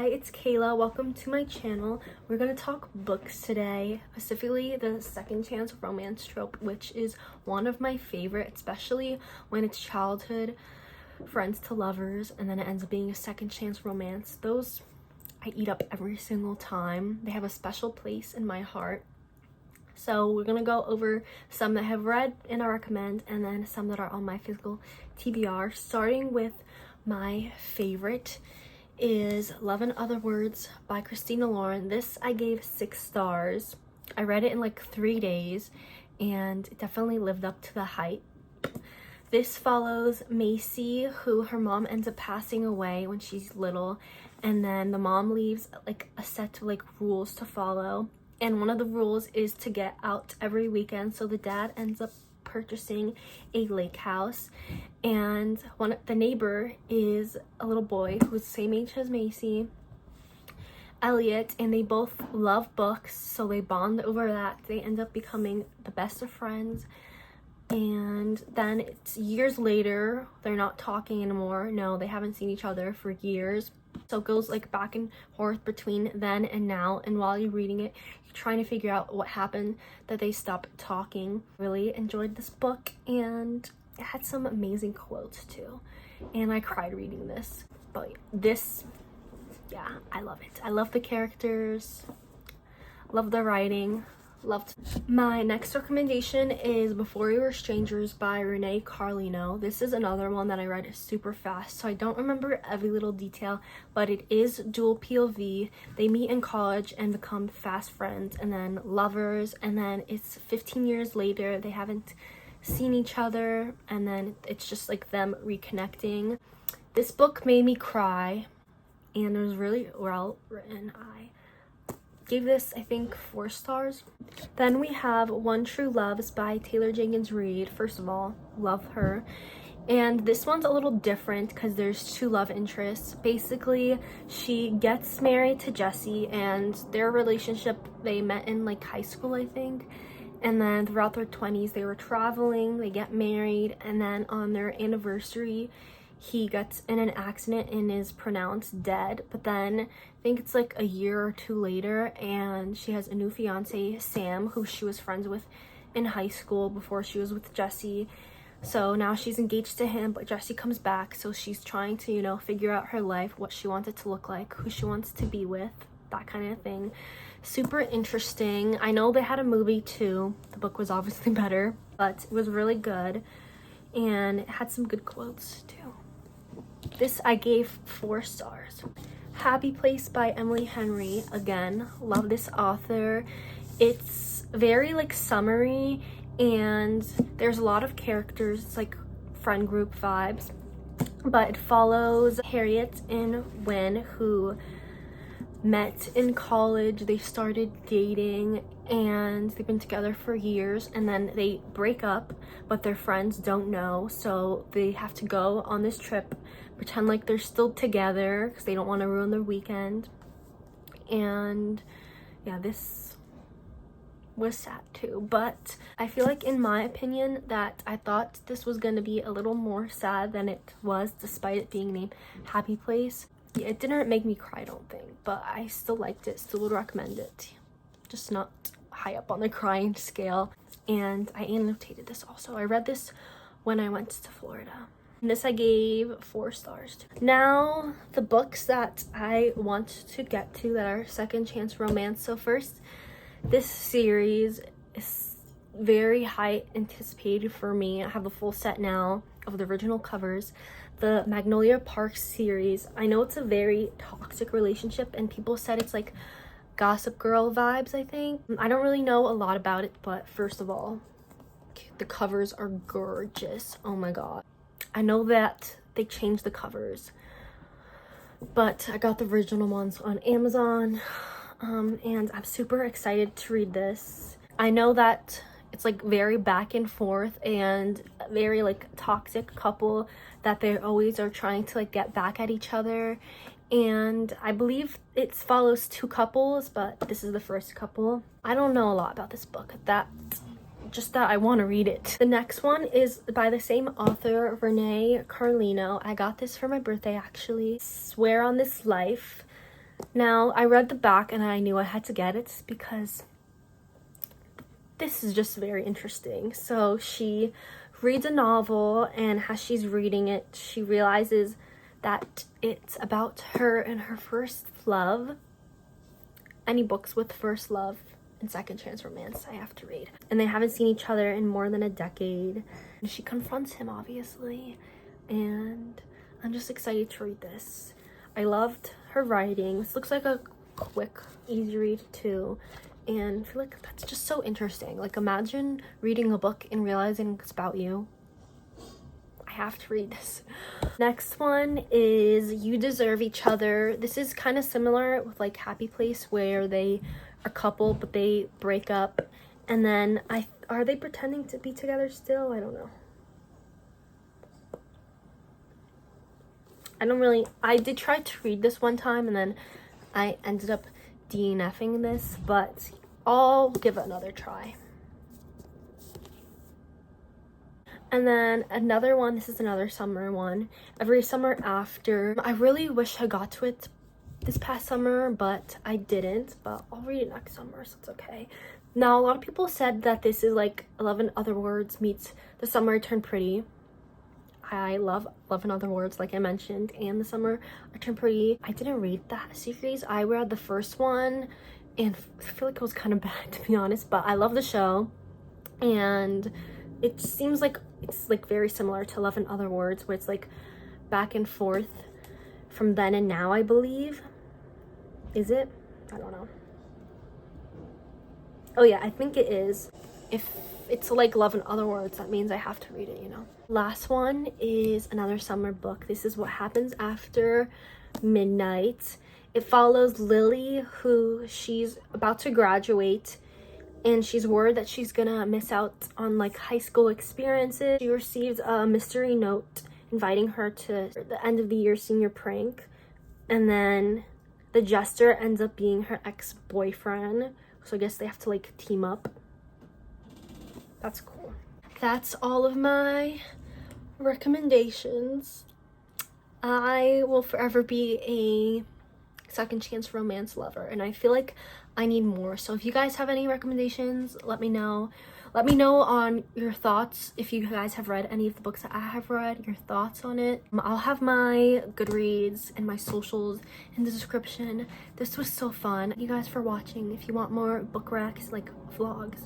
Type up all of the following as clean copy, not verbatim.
Hi, it's Kayla. Welcome to my channel. We're going to talk books today, specifically the second chance romance trope, which is one of my favorite, especially when it's childhood friends to lovers and then it ends up being a second chance romance. Those I eat up every single time. They have a special place in my heart. So we're going to go over some that I have read and I recommend, and then some that are on my physical TBR, starting with my favorite is Love in Other Words by Christina Lauren. This I gave 6 stars. I read it in like 3 days and it definitely lived up to the hype. This follows Macy, who her mom ends up passing away when she's little, and then the mom leaves like a set of like rules to follow, and one of the rules is to get out every weekend. So the dad ends up purchasing a lake house, and the neighbor is a little boy who's the same age as Macy, Elliot, and they both love books, so they bond over that. They end up becoming the best of friends, and then it's years later. They're not talking anymore. No, they haven't seen each other for years, so it goes like back and forth between then and now, and while you're reading it, you're trying to figure out what happened that they stopped talking. Really enjoyed this book, and it had some amazing quotes too, and I cried reading this. But this, yeah, I love it. I love the characters, love the writing, loved. My next recommendation is Before We Were Strangers by Renee Carlino. This is another one that I read super fast, so I don't remember every little detail, but it is dual POV. They meet in college and become fast friends and then lovers, and then it's 15 years later. They haven't seen each other, and then it's just like them reconnecting. This book made me cry, and it was really well written. I gave this, I think, 4 stars. Then we have One True Loves by Taylor Jenkins Reid. First of all, love her. And this one's a little different because there's 2 love interests. Basically, she gets married to Jesse, and their relationship, they met in like high school, I think. And then throughout their 20s, they were traveling, they get married, and then on their anniversary, he gets in an accident and is pronounced dead. But then I think it's like a year or 2 later, and she has a new fiance, Sam, who she was friends with in high school before she was with Jesse. So now she's engaged to him, but Jesse comes back, so she's trying to, you know, figure out her life, what she wants it to look like, who she wants to be with, that kind of thing. Super interesting. I know they had a movie too. The book was obviously better, but it was really good, and it had some good quotes too. This I gave 4 stars. Happy Place by Emily Henry. Again, love this author. It's very like summery, and there's a lot of characters. It's like friend group vibes, but it follows Harriet and Wynn, who met in college. They started dating and they've been together for years, and then they break up, but their friends don't know, so they have to go on this trip, pretend like they're still together because they don't want to ruin their weekend. And yeah, this was sad too, but I feel like, in my opinion, that I thought this was going to be a little more sad than it was, despite it being named Happy Place. It didn't make me cry, I don't think, but I still liked it, still would recommend it. Just not high up on the crying scale. And I annotated this also. I read this when I went to Florida. And this I gave 4 stars to. Now, the books that I want to get to that are second chance romance. So first, this series is very high anticipated for me. I have the full set now of the original covers. The Magnolia Park series. I know it's a very toxic relationship, and people said it's like Gossip Girl vibes, I think. I don't really know a lot about it, but first of all, the covers are gorgeous. Oh my god. I know that they changed the covers, but I got the original ones on Amazon, and I'm super excited to read this. I know that it's like very back and forth and very like toxic couple, that they always are trying to like get back at each other, and I believe it follows 2 couples, but this is the first couple. I don't know a lot about this book, just that I want to read it. The next one is by the same author, Renee Carlino. I got this for my birthday, actually. Swear on This Life. Now, I read the back and I knew I had to get it because this is just very interesting. So she reads a novel, and as she's reading it, she realizes that it's about her and her first love. Any books with first love and second chance romance I have to read. And they haven't seen each other in more than a decade. And she confronts him, obviously. And I'm just excited to read this. I loved her writing. This looks like a quick, easy read too. And I feel like that's just so interesting. Like, imagine reading a book and realizing it's about you. I have to read this. Next one is You Deserve Each Other. This is kind of similar with like Happy Place, where they are a couple but they break up, and then are they pretending to be together still? I don't know. I did try to read this one time and then I ended up DNFing this, but I'll give it another try. And then another one, this is another summer one, Every Summer After. I really wish I got to it this past summer, but I didn't, but I'll read it next summer, so it's okay. Now, a lot of people said that this is like 11 Other Words meets The Summer I Turned Pretty. I love 11 Other Words, like I mentioned, and The Summer I Turned Pretty. I didn't read that series. I read the first one, and I feel like it was kind of bad, to be honest, but I love the show, and it seems like it's like very similar to 11 Other Words, where it's like back and forth from then and now, I believe. Is it? I don't know. Oh yeah, I think it is. If it's like 11 Other Words, that means I have to read it, you know. Last one is another summer book. This is What Happens After Midnight. It follows Lily, who she's about to graduate, and she's worried that she's gonna miss out on like high school experiences. She receives a mystery note inviting her to the end of the year senior prank, and then the jester ends up being her ex-boyfriend, so I guess they have to like team up. That's cool. That's all of my recommendations. I will forever be a second chance romance lover, and I feel like I need more. So if you guys have any recommendations, let me know. Let me know on your thoughts. If you guys have read any of the books that I have read, your thoughts on it. I'll have my Goodreads and my socials in the description. This was so fun. Thank you guys for watching. If you want more book recs, like vlogs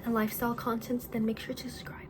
and lifestyle content, then make sure to subscribe.